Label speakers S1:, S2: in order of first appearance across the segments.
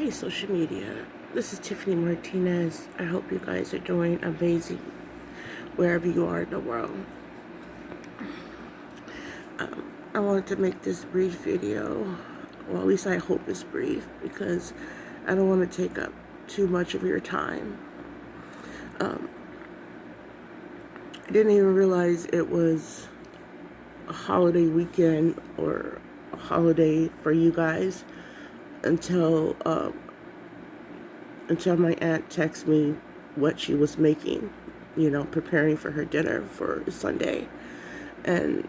S1: Hey, social media. This is Tiffany Martinez. I hope you guys are doing amazing wherever you are in the world. I wanted to make this brief video. Well, at least I hope it's brief because I don't want to take up too much of your time. I didn't even realize it was a holiday weekend or a holiday for you guys until my aunt texted me what she was making, preparing for her dinner for Sunday. And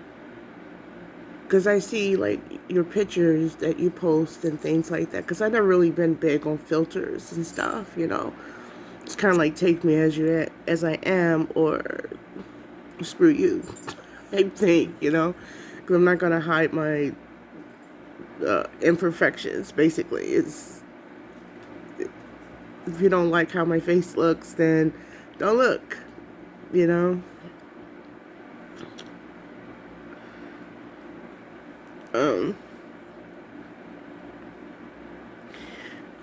S1: because I see like your pictures that you post and things like that, because I've never really been big on filters and stuff, It's kind of like take me as I am, or screw you type thing, because I'm not going to hide my imperfections, basically. If you don't like how my face looks, then don't look,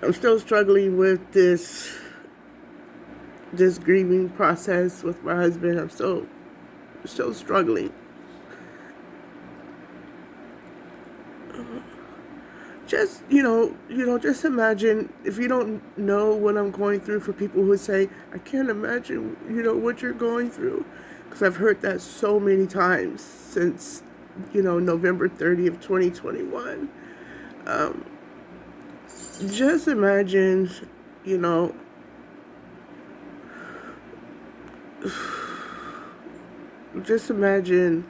S1: I'm still struggling with this grieving process with my husband. I'm still struggling. Just, just imagine, if you don't know what I'm going through, for people who say, I can't imagine, what you're going through. Because I've heard that so many times since, November 30th, 2021. Just imagine, just imagine,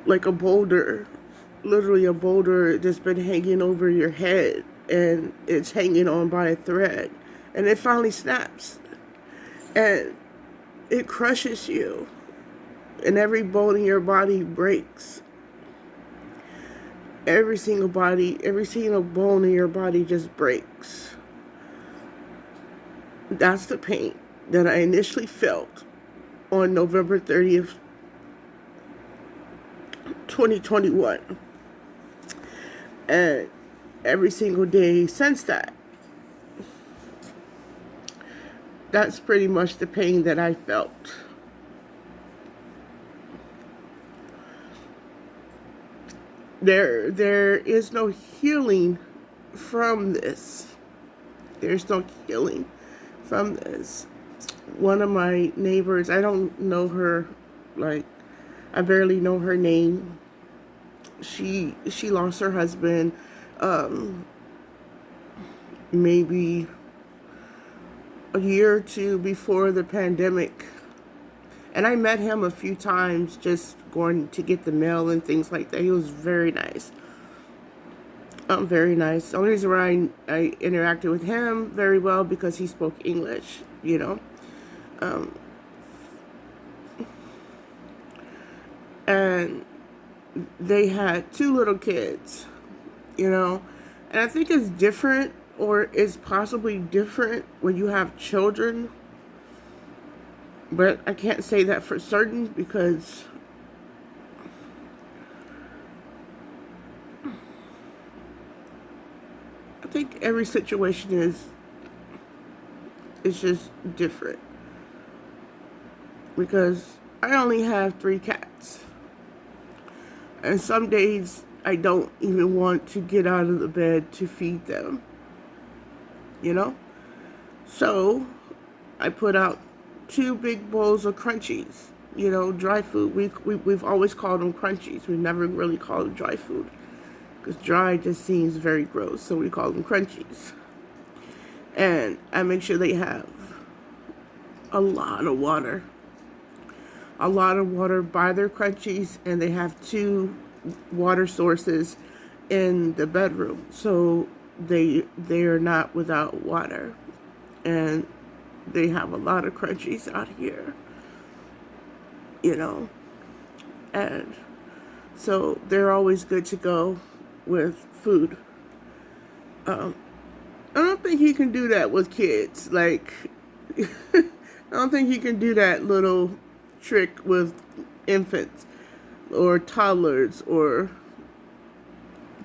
S1: like a boulder, literally a boulder that's been hanging over your head, and it's hanging on by a thread, and it finally snaps, and it crushes you, and every bone in your body breaks. Every single bone in your body just breaks. That's the pain that I initially felt on November 30th, 2021. And every single day since that. That's pretty much the pain that I felt. There is no healing from this. There's no healing from this. One of my neighbors, I don't know her, like, I barely know her name. She lost her husband maybe a year or two before the pandemic. And I met him a few times just going to get the mail and things like that. He was very nice. Very nice. The only reason why I interacted with him very well because he spoke English, and they had 2 little kids, and I think it's different, or is possibly different when you have children, but I can't say that for certain because I think every situation is just different, because I only have 3 cats, and some days I don't even want to get out of the bed to feed them, So I put out 2 big bowls of crunchies, dry food. We've always called them crunchies. We never really called them dry food because dry just seems very gross, so we call them crunchies. And I make sure they have a lot of water by their crunchies, and they have 2 water sources in the bedroom, so they are not without water, and they have a lot of crunchies out here, and so they're always good to go with food. I don't think you can do that with kids. Like, I don't think you can do that little trick with infants or toddlers or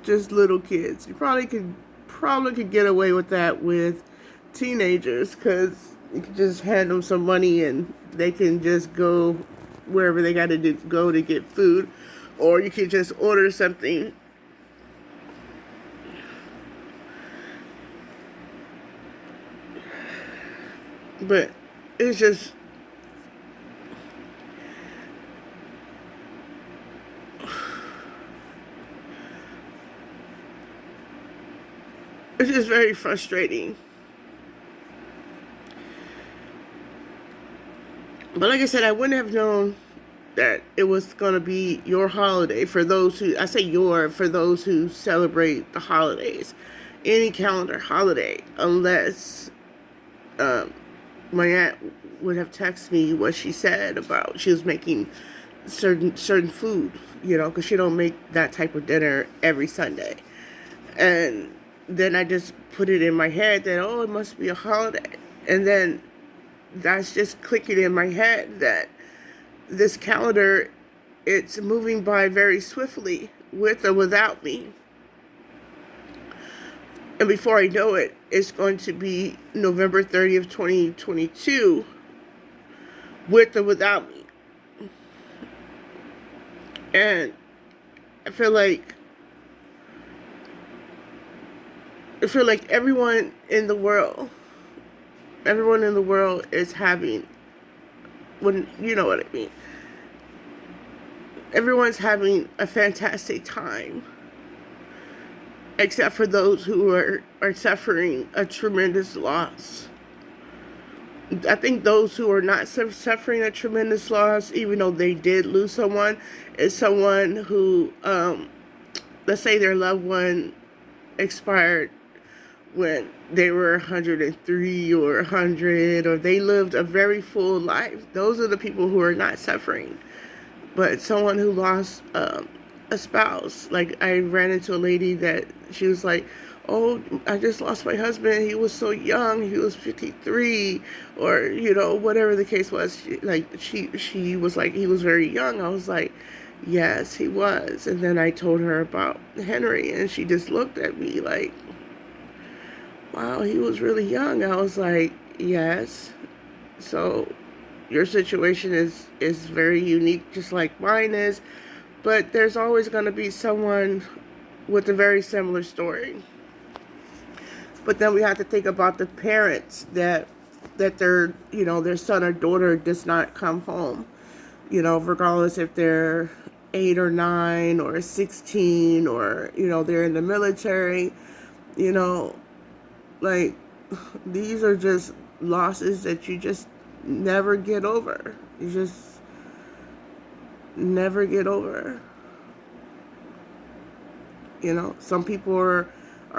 S1: just little kids. You probably could probably could get away with that with teenagers, because you can just hand them some money and they can just go wherever they got to go to get food, or you can just order something. But it's just, it's just very frustrating. But like I said, I wouldn't have known that it was going to be your holiday, for those who, I say your, for those who celebrate the holidays, any calendar holiday, unless um, my aunt would have texted me what she said about she was making certain food, because she don't make that type of dinner every Sunday. And then I just put it in my head that, oh, it must be a holiday. And then that's just clicking in my head that this calendar, it's moving by very swiftly, with or without me. And before I know it, it's going to be November 30th, 2022, with or without me. And I feel like everyone in the world is having, when, you know what I mean. Everyone's having a fantastic time, except for those who are suffering a tremendous loss. I think those who are not suffering a tremendous loss, even though they did lose someone, is someone who, let's say their loved one expired when they were 103 or 100, or they lived a very full life. Those are the people who are not suffering. But someone who lost a spouse, like I ran into a lady that she was like, oh, I just lost my husband. He was so young. He was 53, or, whatever the case was. She was like, he was very young. I was like, yes, he was. And then I told her about Henry, and she just looked at me like, wow, he was really young. I was like, yes. So your situation is very unique, just like mine is. But there's always going to be someone with a very similar story. But then we have to think about the parents that their their son or daughter does not come home. Regardless if they're 8 or 9 or 16, or they're in the military. Like, these are just losses that you just never get over. You just never get over. Some people are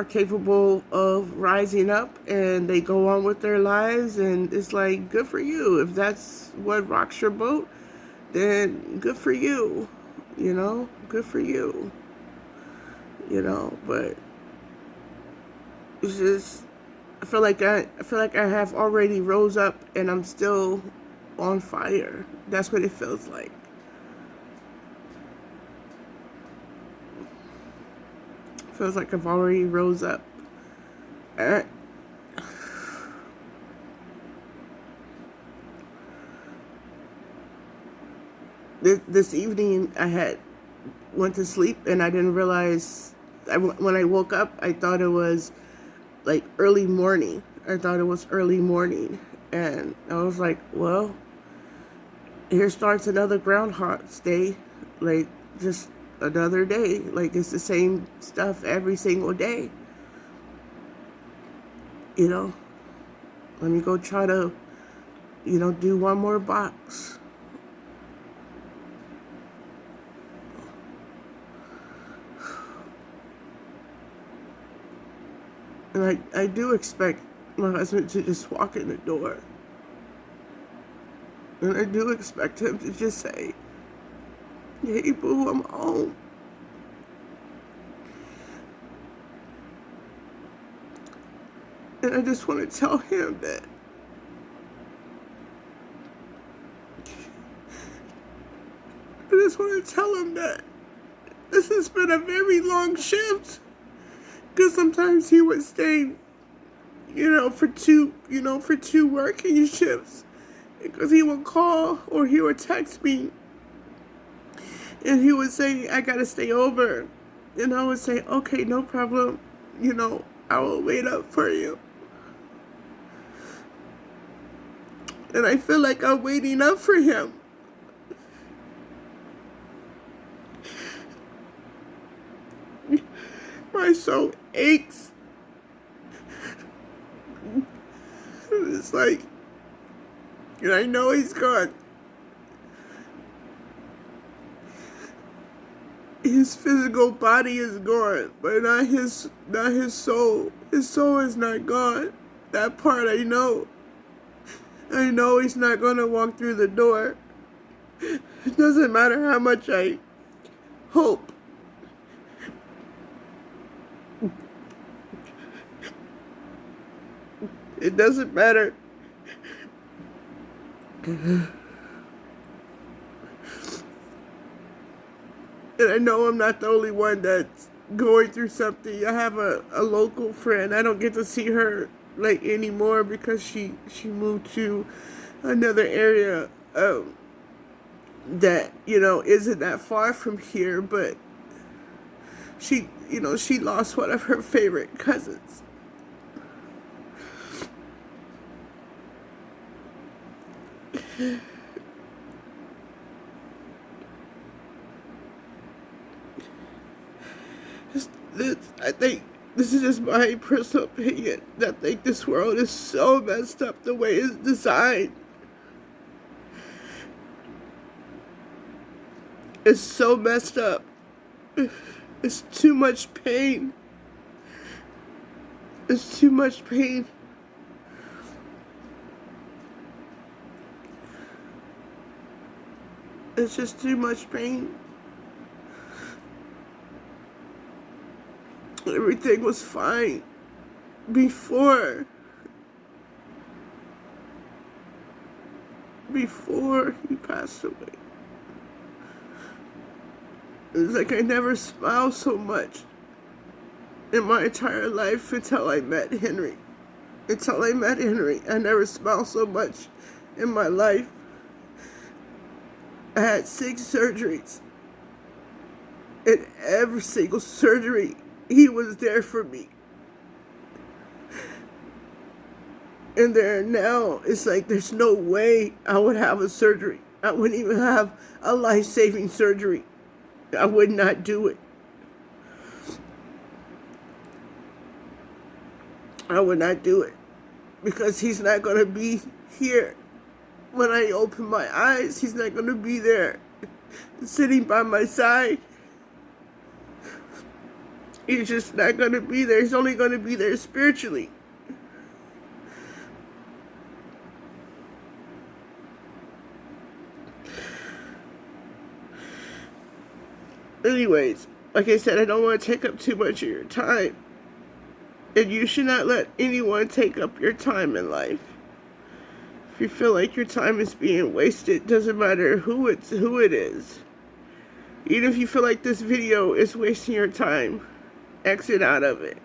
S1: capable of rising up and they go on with their lives, and it's like, good for you. If that's what rocks your boat, then good for you. Good for you. But it's just, I feel like I have already rose up and I'm still on fire. That's what it feels like. It feels like I've already rose up. This evening I went to sleep and I didn't realize, when I woke up, I thought it was like early morning. I thought it was early morning. And I was like, well, here starts another Groundhog's Day. Like, just another day. Like, it's the same stuff every single day. Let me go try to, do one more box. And I do expect my husband to just walk in the door. And I do expect him to just say, hey, boo, I'm home. And I just want to tell him that this has been a very long shift. Because sometimes he would stay, for two working shifts. Because he would call or he would text me and he would say, I gotta stay over. And I would say, okay, no problem. I will wait up for you. And I feel like I'm waiting up for him. My soul aches. It's like, and I know he's gone. His physical body is gone, but not his soul. His soul is not gone. That part I know. I know he's not gonna walk through the door. It doesn't matter how much I hope. It doesn't matter. And I know I'm not the only one that's going through something. I have a local friend. I don't get to see her anymore because she moved to another area that isn't that far from here, but she lost one of her favorite cousins. I think this is just my personal opinion. I think this world is so messed up the way it's designed. It's so messed up. It's too much pain. It's too much pain. It's just too much pain. Everything was fine before he passed away. It's like I never smiled so much in my entire life until I met Henry. I never smiled so much in my life. I had 6 surgeries. And every single surgery, he was there for me. And there now, it's like there's no way I would have a surgery. I wouldn't even have a life-saving surgery. I would not do it. I would not do it. Because he's not going to be here. When I open my eyes, he's not going to be there. Sitting by my side. He's just not going to be there. He's only going to be there spiritually. Anyways, like I said, I don't want to take up too much of your time. And you should not let anyone take up your time in life. If you feel like your time is being wasted, doesn't matter who it is. Even if you feel like this video is wasting your time, exit out of it.